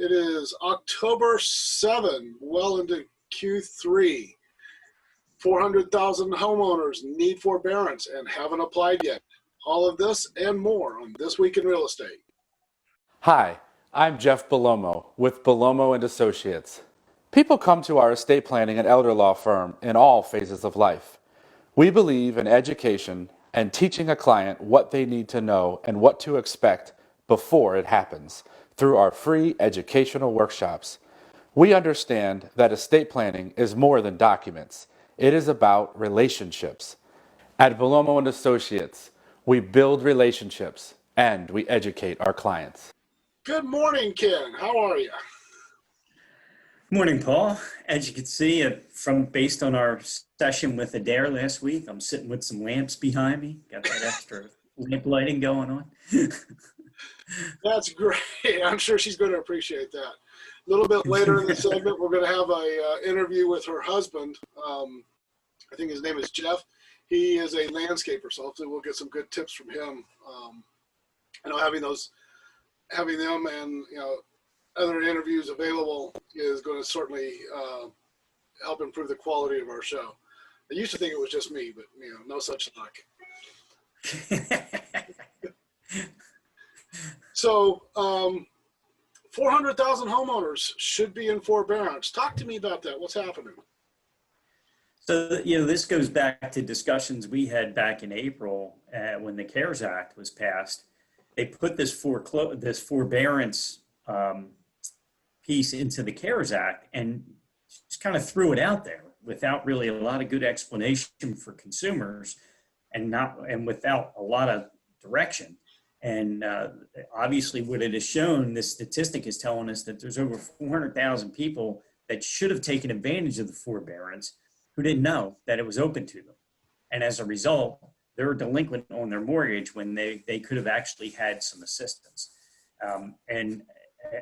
It is October 7, well into Q3. 400,000 homeowners need forbearance and haven't applied yet. All of this and more on This Week in Real Estate. Hi, I'm Jeff Belomo with Belomo and Associates. People come to our estate planning and elder law firm in all phases of life. We believe in education and teaching a client what they need to know and what to expect before it happens through our free educational workshops. We understand that estate planning is more than documents. It is about relationships. At Belomo and Associates, we build relationships and we educate our clients. Good morning, Ken. How are you? Morning, Paul. As you can see, based on our session with Adair last week, I'm sitting with some lamps behind me. Got that extra lamp lighting going on. That's great. I'm sure she's going to appreciate that. A little bit later in the segment, we're going to have an interview with her husband. I think his name is Jeff. He is a landscaper, so hopefully we'll get some good tips from him. Having them and other interviews available is going to certainly help improve the quality of our show. I used to think it was just me, but no such luck. So 400,000 homeowners should be in forbearance. Talk to me about that. What's happening? So, this goes back to discussions we had back in April when the CARES Act was passed. They put this forbearance piece into the CARES Act and just kind of threw it out there without really a lot of good explanation for consumers and without a lot of direction. And obviously what it has shown, this statistic is telling us that there's over 400,000 people that should have taken advantage of the forbearance who didn't know that it was open to them. And as a result, they're delinquent on their mortgage when they could have actually had some assistance. And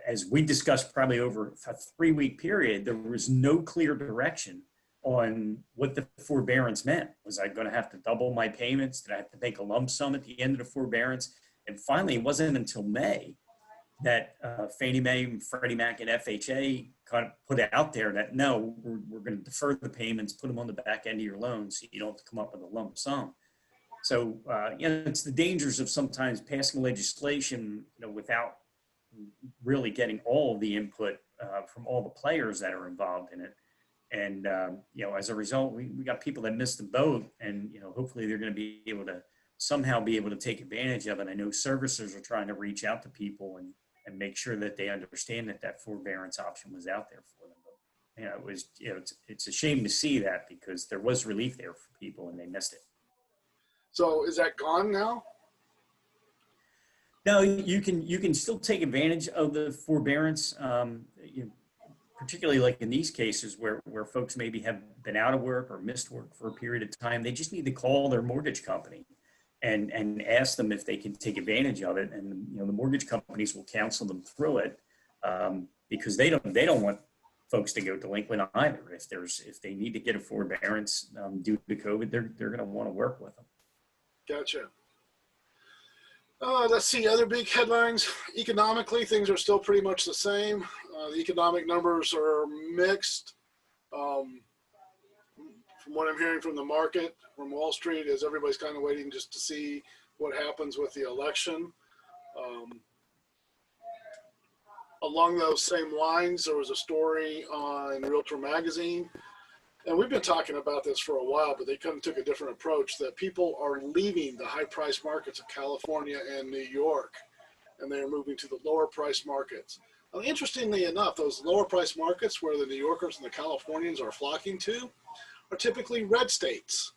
as we discussed probably over a 3-week period, there was no clear direction on what the forbearance meant. Was I going to have to double my payments? Did I have to make a lump sum at the end of the forbearance? And finally, it wasn't until May that Fannie Mae, Freddie Mac, and FHA kind of put out there that, no, we're going to defer the payments, put them on the back end of your loan so you don't have to come up with a lump sum. So, it's the dangers of sometimes passing legislation, without really getting all of the input from all the players that are involved in it. And, as a result, we got people that missed the boat and, hopefully they're going to be able to somehow be able to take advantage of it. I know servicers are trying to reach out to people and make sure that they understand that forbearance option was out there for them. But, it's a shame to see that because there was relief there for people and they missed it. So is that gone now? No, you can still take advantage of the forbearance, particularly like in these cases where folks maybe have been out of work or missed work for a period of time. They just need to call their mortgage company and ask them if they can take advantage of it. And the mortgage companies will counsel them through it because they don't want folks to go delinquent either. If they need to get a forbearance due to COVID, they're going to want to work with them. Gotcha. Let's see, other big headlines. Economically, things are still pretty much the same. The economic numbers are mixed. From what I'm hearing from the market, from Wall Street, is everybody's kind of waiting just to see what happens with the election. Along those same lines, there was a story on Realtor Magazine, and we've been talking about this for a while, but they kind of took a different approach, that people are leaving the high-price markets of California and New York, and they're moving to the lower-price markets. Now, interestingly enough, those lower-price markets where the New Yorkers and the Californians are flocking to are typically red states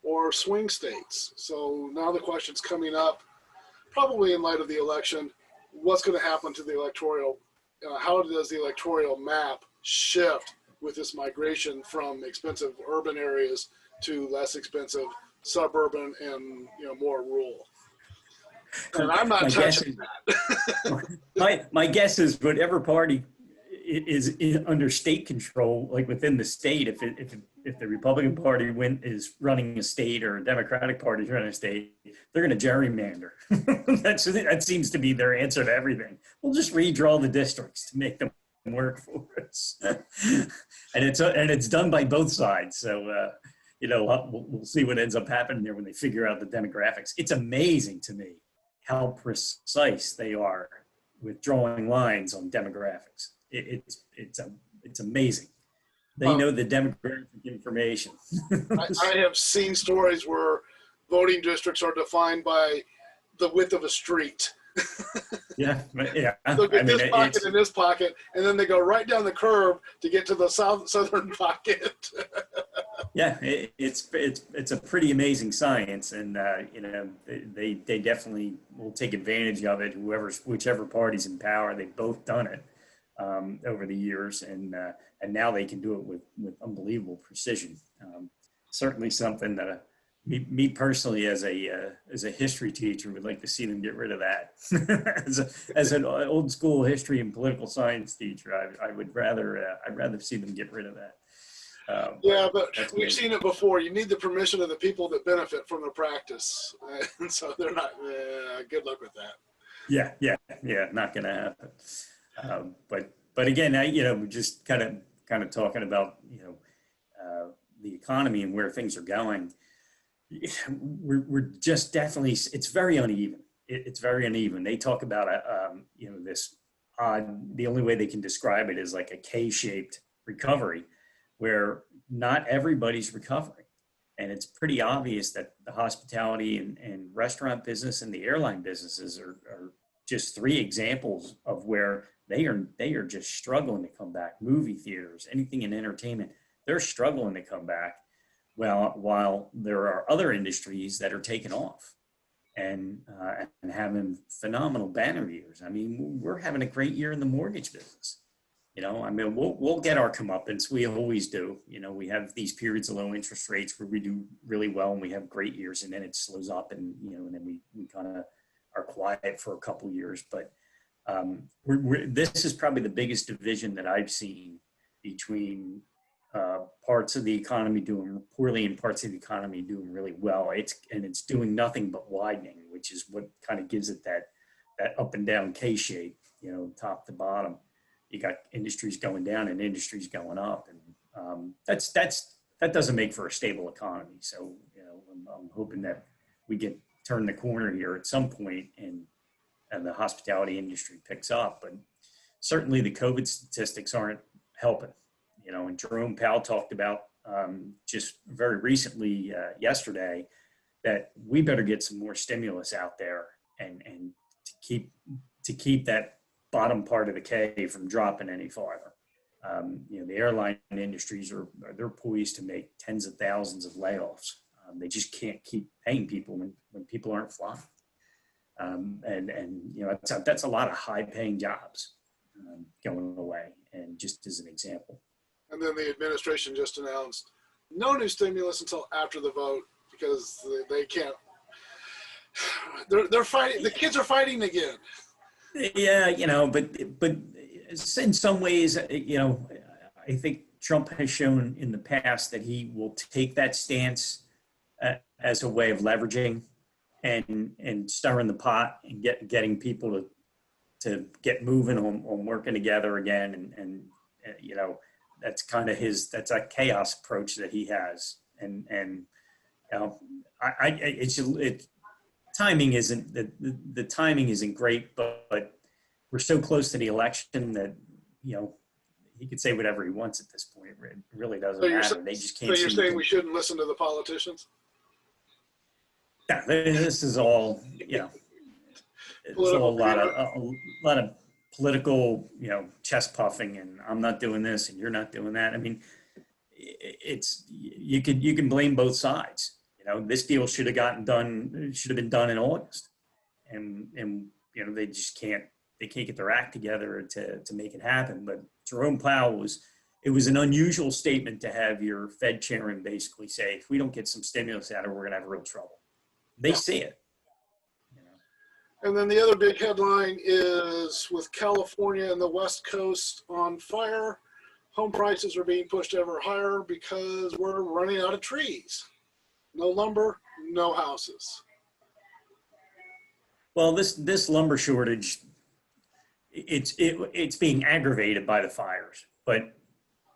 or swing states. So now the question's coming up, probably in light of the election, what's going to happen to the electoral, how does the electoral map shift with this migration from expensive urban areas to less expensive suburban and more rural? And I'm not touching that. My guess is whatever party under state control, like within the state. If the Republican Party is running a state or a Democratic Party is running a state, they're going to gerrymander. That seems to be their answer to everything. We'll just redraw the districts to make them work for us, and it's done by both sides. So we'll see what ends up happening there when they figure out the demographics. It's amazing to me how precise they are with drawing lines on demographics. It's amazing. They know the demographic information. I have seen stories where voting districts are defined by the width of a street. Yeah. They'll get this pocket and this pocket, and then they go right down the curve to get to the southern pocket. Yeah, it's a pretty amazing science, and they definitely will take advantage of it. Whichever party's in power, they've both done it over the years, and now they can do it with unbelievable precision. Certainly something that me personally, as a history teacher, would like to see them get rid of that. as an old school history and political science teacher, I'd rather see them get rid of that. But we've seen it before. You need the permission of the people that benefit from the practice, and so they're not. Good luck with that. Yeah, not going to happen. But again, we're just kind of talking about the economy and where things are going. We're just definitely, it's very uneven. It's very uneven. They talk about this odd. The only way they can describe it is like a K-shaped recovery, where not everybody's recovering. And it's pretty obvious that the hospitality and restaurant business and the airline businesses are just three examples of where they are just struggling to come back. Movie theaters, anything in entertainment, they're struggling to come back. Well, while there are other industries that are taking off and having phenomenal banner years. I mean, we're having a great year in the mortgage business. We'll get our comeuppance. We always do. We have these periods of low interest rates where we do really well and we have great years, and then it slows up, and then we kind of are quiet for a couple years. But this is probably the biggest division that I've seen between parts of the economy doing poorly and parts of the economy doing really well. It's doing nothing but widening, which is what kind of gives it that up and down K shape, top to bottom. You got industries going down and industries going up, and that doesn't make for a stable economy. So I'm hoping that we turn the corner here at some point, and the hospitality industry picks up. But certainly the COVID statistics aren't helping. And Jerome Powell talked about just very recently yesterday that we better get some more stimulus out there and to keep that bottom part of the K from dropping any farther. The airline industries they're poised to make tens of thousands of layoffs. They just can't keep paying people when people aren't flying. That's a lot of high paying jobs going away. And just as an example. And then the administration just announced no new stimulus until after the vote because they can't. They're fighting. The kids are fighting again. Yeah, but in some ways, I think Trump has shown in the past that he will take that stance as a way of leveraging and stirring the pot and getting people to get moving on working together again, and that's kind of that's a chaos approach that he has, timing isn't the timing isn't great, but we're so close to the election that he could say whatever he wants at this point. It really doesn't matter. They just can't. So you're saying we shouldn't listen to the politicians? Yeah, this is all it's all a lot of political chest puffing, and I'm not doing this and you're not doing that. I mean, you can blame both sides. This deal should have been done in August, and they just can't get their act together to make it happen. But Jerome Powell it was an unusual statement to have your Fed chairman basically say, if we don't get some stimulus out of it, we're going to have real trouble. They see it. And then the other big headline is with California and the West Coast on fire, home prices are being pushed ever higher because we're running out of trees. No lumber, no houses. Well, this lumber shortage, it's being aggravated by the fires. But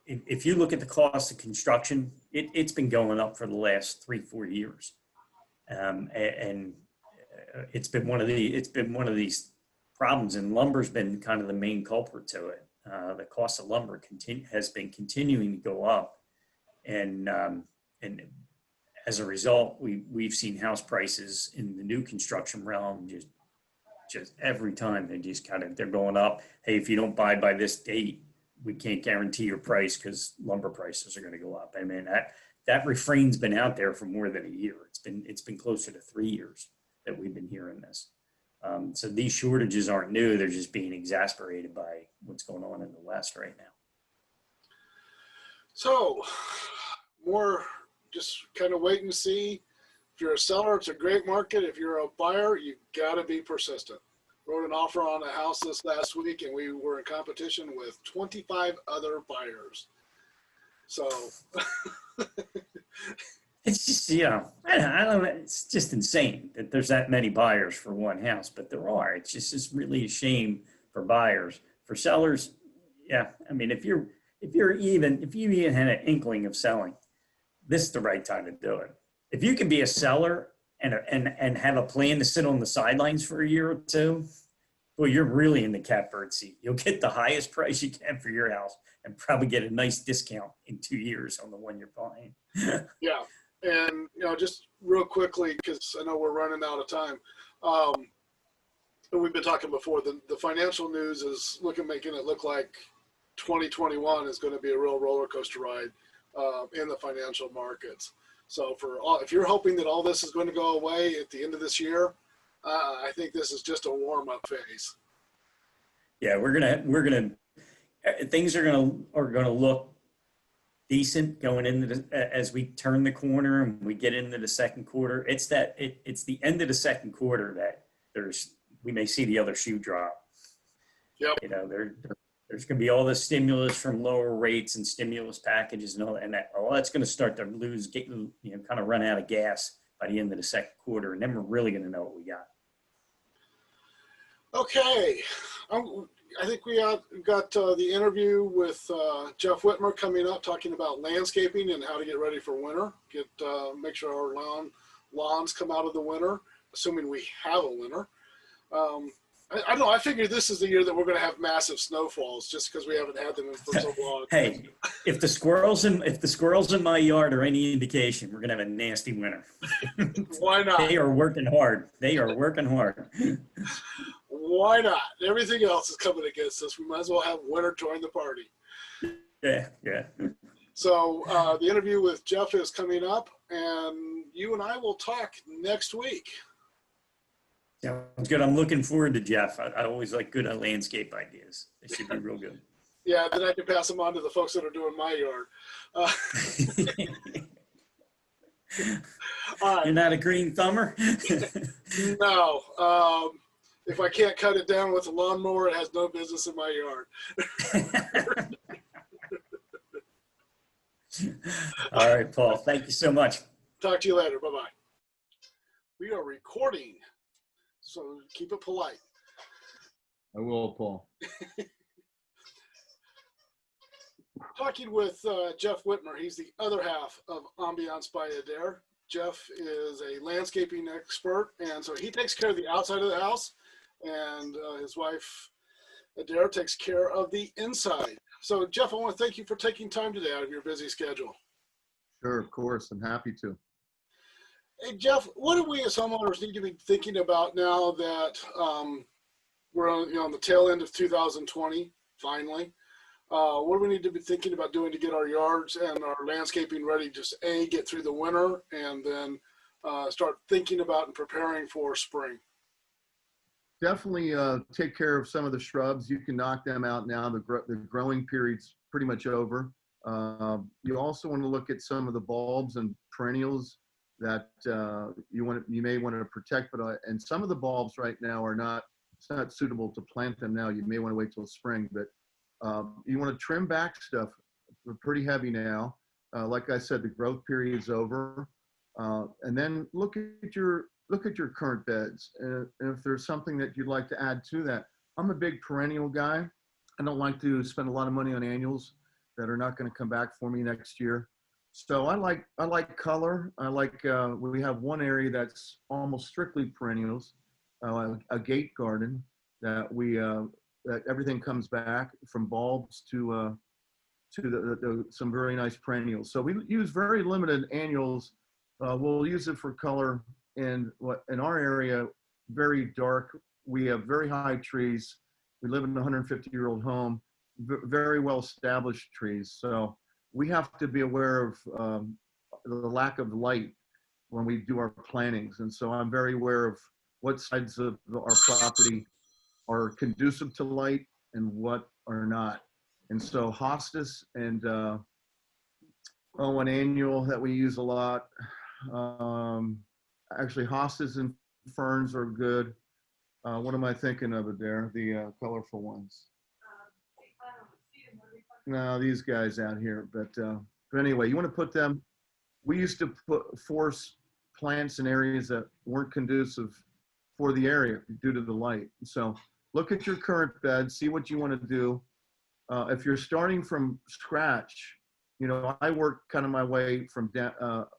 if you look at the cost of construction, it's been going up for the last 3-4 years, and it's been one of these problems. And lumber's been kind of the main culprit to it. The cost of lumber has been continuing to go up, and as a result, we've seen house prices in the new construction realm just every time they're going up. Hey, if you don't buy by this date, we can't guarantee your price because lumber prices are going to go up. I mean, that refrain's been out there for more than a year. It's been closer to 3 years that we've been hearing this. So these shortages aren't new. They're just being exacerbated by what's going on in the West right now. So more just kind of wait and see. If you're a seller, it's a great market. If you're a buyer, you got to be persistent. Wrote an offer on a house this last week, and we were in competition with 25 other buyers. So it's just, I don't know, it's just insane that there's that many buyers for one house, but there are. It's really a shame for buyers. For sellers, yeah, I mean, if you even had an inkling of selling, this is the right time to do it. If you can be a seller and have a plan to sit on the sidelines for a year or two, well, you're really in the catbird seat. You'll get the highest price you can for your house and probably get a nice discount in 2 years on the one you're buying. Yeah. And, just real quickly, because I know we're running out of time. And we've been talking before, the financial news is making it look like 2021 is going to be a real roller coaster ride in the financial markets. So if you're hoping that all this is going to go away at the end of this year, I think this is just a warm-up phase. Yeah, things are gonna look decent going into as we turn the corner and we get into the second quarter. It's the end of the second quarter that we may see the other shoe drop. Yep. There's going to be all this stimulus from lower rates and stimulus packages and that's going to start to kind of run out of gas by the end of the second quarter, and then we're really going to know what we got. Okay, I think we got the interview with Jeff Whitmer coming up, talking about landscaping and how to get ready for winter. Make sure our lawns come out of the winter, assuming we have a winter. I don't know. I figured this is the year that we're going to have massive snowfalls, just because we haven't had them for so long. Hey, if the squirrels in my yard are any indication, we're going to have a nasty winter. Why not? They are working hard. Why not? Everything else is coming against us. We might as well have winter join the party. Yeah. So the interview with Jeff is coming up, and you and I will talk next week. Sounds good. I'm looking forward to Jeff. I always like good landscape ideas. They should be real good. Yeah, then I can pass them on to the folks that are doing my yard. All right. You're not a green thumber? No. If I can't cut it down with a lawnmower, it has no business in my yard. All right, Paul. Thank you so much. Talk to you later. Bye-bye. We are recording, so keep it polite. I will, Paul. Talking with Jeff Whitmer. He's the other half of Ambiance by Adair. Jeff is a landscaping expert, and so he takes care of the outside of the house, and his wife, Adair, takes care of the inside. So, Jeff, I want to thank you for taking time today out of your busy schedule. Sure, of course. I'm happy to. Hey, Jeff, what do we as homeowners need to be thinking about now that we're on the tail end of 2020, finally? What do we need to be thinking about doing to get our yards and our landscaping ready, just get through the winter, and then start thinking about and preparing for spring? Definitely take care of some of the shrubs. You can knock them out now. The growing period's pretty much over. You also want to look at some of the bulbs and perennials. that you may want to protect, but and some of the bulbs right now are not, it's not suitable to plant them now. You may want to wait till spring, but you want to trim back stuff. We're pretty heavy now. Like I said, the growth period's over. And then look at your current beds. And if there's something that you'd like to add to that. I'm a big perennial guy. I don't like to spend a lot of money on annuals that are not going to come back for me next year. So I like color. I like, we have one area that's almost strictly perennials, a gate garden that that everything comes back from bulbs to some very nice perennials. So we use very limited annuals. We'll use it for color, and in our area, very dark. We have very high trees. We live in a 150-year-old home, very well established trees. So we have to be aware of the lack of light when we do our plantings. And so I'm very aware of what sides of our property are conducive to light and what are not. And so hostas and an annual that we use a lot. Actually, hostas and ferns are good. What am I thinking of it there? The colorful ones. No, these guys out here. But anyway, you want to put them. We used to force plants in areas that weren't conducive for the area due to the light. So look at your current bed, see what you want to do. If you're starting from scratch, I work kind of my way from up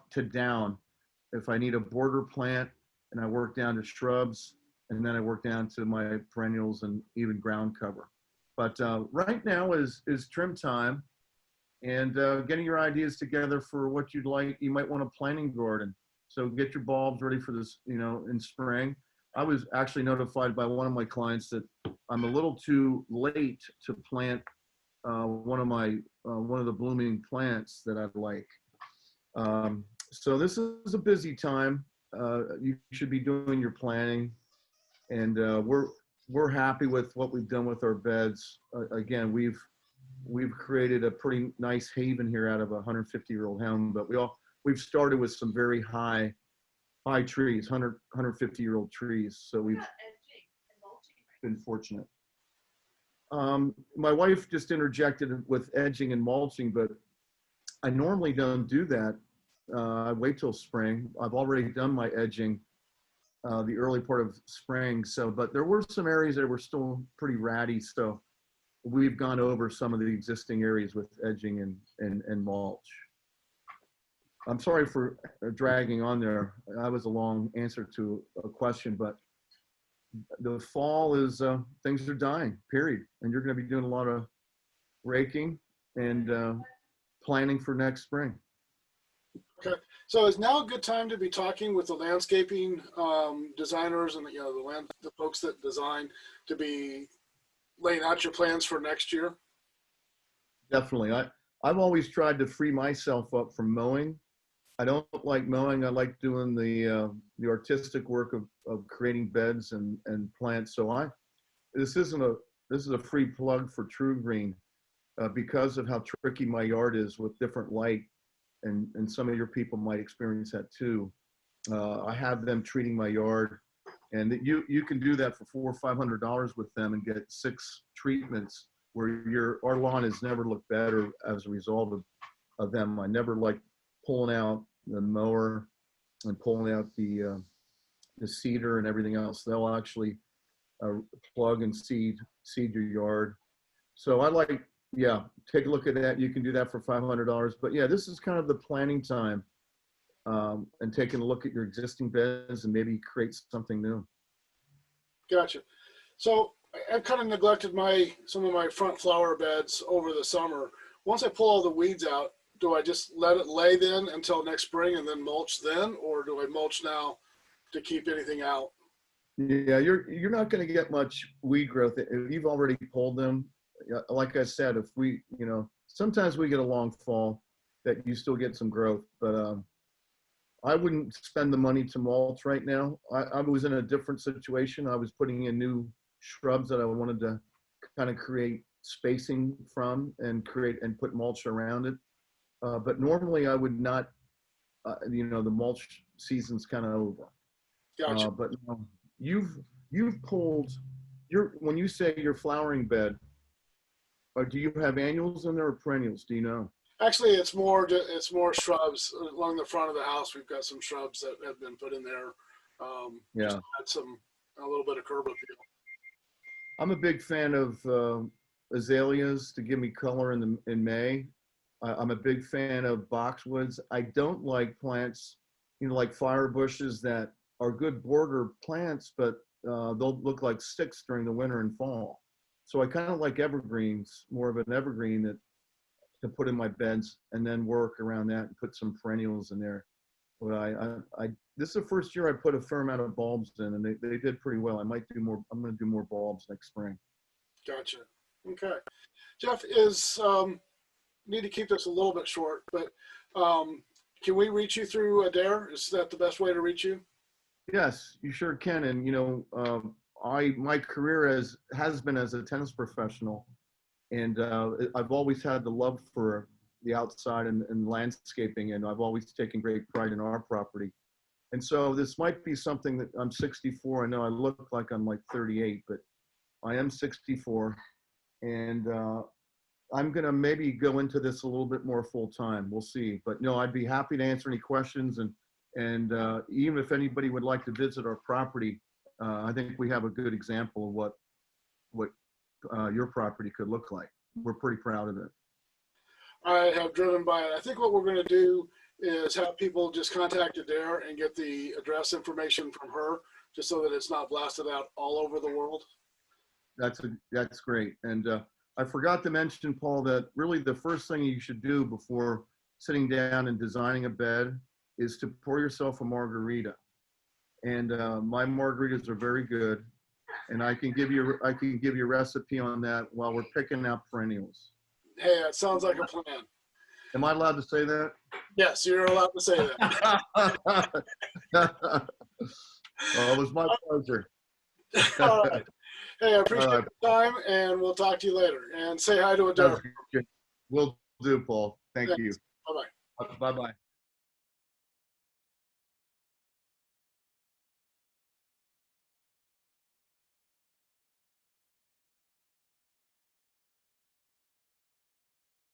to down. If I need a border plant, and I work down to shrubs, and then I work down to my perennials and even ground cover. But right now is trim time, and getting your ideas together for what you'd like. You might want a planting garden. So get your bulbs ready for this, in spring. I was actually notified by one of my clients that I'm a little too late to plant one of the blooming plants that I like. So this is a busy time. You should be doing your planning, and we're happy with what we've done with our beds. Again, we've created a pretty nice haven here out of a 150-year-old home, but we've started with some very high trees, 150-year-old trees. So we've been fortunate. My wife just interjected with edging and mulching, but I normally don't do that. I wait till spring. I've already done my edging the early part of spring. But there were some areas that were still pretty ratty. So we've gone over some of the existing areas with edging and mulch. I'm sorry for dragging on there. That was a long answer to a question, but the fall is, things are dying, period. And you're going to be doing a lot of raking and planning for next spring. Okay, so is now a good time to be talking with the landscaping designers and the folks that design, to be laying out your plans for next year? Definitely. I've always tried to free myself up from mowing. I don't like mowing. I like doing the artistic work of creating beds and plants. So this is a free plug for True Green because of how tricky my yard is with different light. And some of your people might experience that too. I have them treating my yard, and you can do that for $400 or $500 with them and get 6 treatments where our lawn has never looked better as a result of them. I never like pulling out the mower and pulling out the seeder and everything else. They'll actually plug and seed your yard. So I like, take a look at that. You can do that for $500. But yeah, this is kind of the planning time, and taking a look at your existing beds and maybe create something new. Gotcha. So I've kind of neglected some of my front flower beds over the summer. Once I pull all the weeds out, do I just let it lay then until next spring and then mulch then, or do I mulch now to keep anything out? Yeah, you're not going to get much weed growth if you've already pulled them. Like I said, if we, sometimes we get a long fall that you still get some growth, but I wouldn't spend the money to mulch right now. I was in a different situation. I was putting in new shrubs that I wanted to kind of create spacing from and put mulch around it. But normally I would not the mulch season's kind of over. Gotcha. But no, you've pulled when you say your flowering bed, do you have annuals in there or perennials? Do you know? Actually, it's more shrubs along the front of the house. We've got some shrubs that have been put in there. Yeah. Just add a little bit of curb appeal. I'm a big fan of azaleas to give me color in May. I'm a big fan of boxwoods. I don't like plants, like fire bushes that are good border plants, but they'll look like sticks during the winter and fall. So I kind of like evergreens, more of an evergreen that to put in my beds, and then work around that and put some perennials in there. But this is the first year I put a fair amount of bulbs in, and they did pretty well. I might do more. I'm going to do more bulbs next spring. Gotcha. Okay. Jeff, need to keep this a little bit short, but can we reach you through Adair? Is that the best way to reach you? Yes, you sure can. And my career has been as a tennis professional, and I've always had the love for the outside and landscaping, and I've always taken great pride in our property. And so this might be something that I'm 64. I know I look like I'm like 38, but I am 64, and I'm gonna maybe go into this a little bit more full time. We'll see. But no, I'd be happy to answer any questions, and even if anybody would like to visit our property, I think we have a good example of what your property could look like. We're pretty proud of it. I have driven by it. I think what we're going to do is have people just contact Adair and get the address information from her, just so that it's not blasted out all over the world. That's great. And I forgot to mention, Paul, that really the first thing you should do before sitting down and designing a bed is to pour yourself a margarita. And my margaritas are very good, and I can give you a recipe on that while we're picking out perennials. Hey, that sounds like a plan. Am I allowed to say that? Yes, you're allowed to say that. Well, it was my pleasure. All right. Hey, I appreciate the time, and we'll talk to you later. And say hi to Adair. Will do, Paul. Thank Thanks. you. Bye-bye. Bye-bye.